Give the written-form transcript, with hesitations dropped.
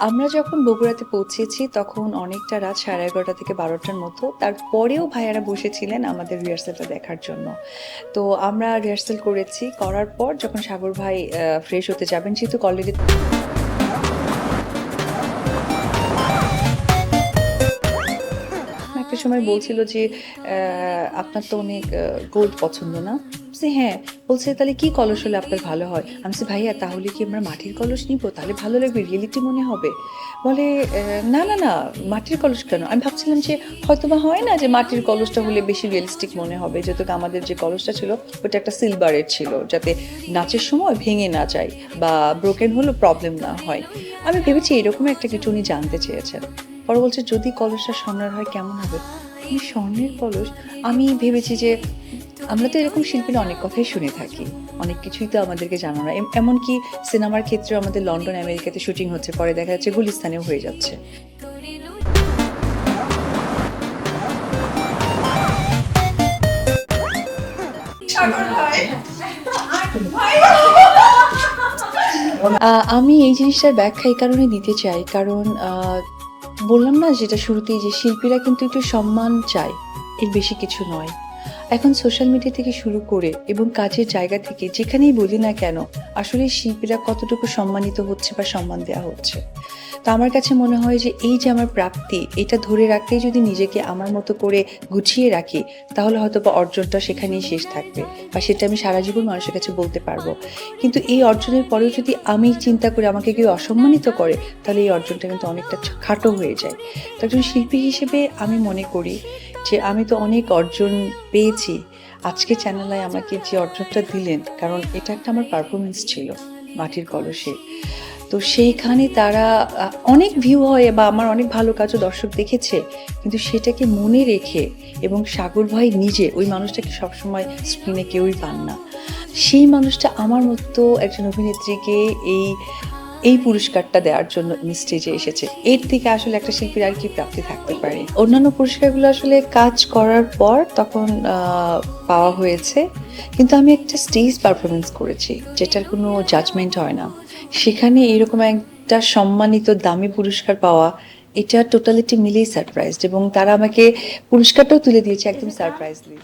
আমরা যখন বগুড়াতে পৌঁছেছি তখন অনেকটা রাত 11:30 থেকে 12টার মতো। তারপরেও ভাইয়ারা বসেছিলেন আমাদের রিহার্সালটা দেখার জন্য। তো আমরা রিহার্সাল করেছি। করার পর যখন সাগর ভাই ফ্রেশ হতে যাবেন, যেহেতু অলরেডি একটা সময় বলছিল যে, "আপনার তো অনেক গোল্ড পছন্দ না?" বলছি, "হ্যাঁ।" বলছে, "তাহলে কি কলস হলে আপনার ভালো হয়?" আমি বলছি, "ভাইয়া তাহলে কি আমরা মাটির কলস নিবো? তাহলে ভালো লাগবে, রিয়েলিটি মনে হবে।" বলে, "না, না, না, মাটির কলস কেন?" আমি ভাবছিলাম যে হয়তোবা হয় না যে মাটির কলসটা হলে বেশি রিয়ালিস্টিক মনে হবে। যেহেতু আমাদের যে কলসটা ছিল ওটা একটা সিলভারের ছিল, যাতে নাচের সময় ভেঙে না যায় বা ব্রোকেন হলেও প্রবলেম না হয়। আমি ভেবেছি এরকম একটা কিছু উনি জানতে চেয়েছেন। পরে বলছে, "যদি কলসটা স্বর্ণের হয় কেমন হবে?" আমি স্বর্ণের কলস? আমি ভেবেছি যে আমরা তো এরকম শিল্পীরা অনেক কথাই শুনে থাকি। অনেক কিছুই তো আমাদেরকে জানানো হয়। এমনকি সিনেমার ক্ষেত্রেও আমাদের লন্ডন, আমেরিকাতে শুটিং হচ্ছে। পরে দেখা যাচ্ছে গুলিস্তানেও হয়ে যাচ্ছে। আমি এই জিনিসটার ব্যাখ্যা এই কারণে দিতে চাই। কারণ বললাম না যেটা শুরুতেই যে শিল্পীরা কিন্তু একটু সম্মান চায়। এর বেশি কিছু নয়। এখন সোশ্যাল মিডিয়া থেকে শুরু করে এবং কাজের জায়গা থেকে যেখানেই বলি না কেন, আসলে শিল্পীরা কতটুকু সম্মানিত হচ্ছে বা সম্মান দেওয়া হচ্ছে। তো আমার কাছে মনে হয় যে এই যে আমার প্রাপ্তি, এটা ধরে রাখতেই যদি নিজেকে আমার মতো করে গুছিয়ে রাখি, তাহলে হয়তোবা অর্জনটা সেখানেই শেষ থাকবে বা সেটা আমি সারা জীবন মানুষের কাছে বলতে পারবো। কিন্তু এই অর্জনের পরেও যদি আমি চিন্তা করি আমাকে কেউ অসম্মানিত করে, তাহলে এই অর্জনটা কিন্তু অনেকটা খাটো হয়ে যায়। তো একজন শিল্পী হিসেবে আমি মনে করি যে আমি তো অনেক অর্জন পেয়েছি। আজকে চ্যানেল আই আমাকে যে অর্জনটা দিলেন, কারণ এটা একটা আমার পারফরম্যান্স ছিল মাটির কলসে। তো সেইখানে তারা অনেক ভিউ হয় বা আমার অনেক ভালো কাজও দর্শক দেখেছে। কিন্তু সেটাকে মনে রেখে এবং সাগর ভাই নিজে ওই মানুষটাকে সবসময় স্ক্রিনে কেউই পান না। সেই মানুষটা আমার মতো একজন অভিনেত্রীকে এই এই পুরস্কারটা দেওয়ার জন্য স্টেজে এসেছে। এর থেকে আসলে একটা শিল্পীর আর কি প্রাপ্তি থাকতে পারে? অন্যান্য পুরস্কারগুলো আসলে কাজ করার পর তখন পাওয়া হয়েছে। কিন্তু আমি একটা স্টেজ পারফরম্যান্স করেছি, যেটার কোনো জাজমেন্ট হয় না। সেখানে এরকম একটা সম্মানিত দামি পুরস্কার পাওয়া, এটা টোটালিটি মিলেই সারপ্রাইজড এবং তারা আমাকে পুরস্কারটাও তুলে দিয়েছে একদম সারপ্রাইজলি।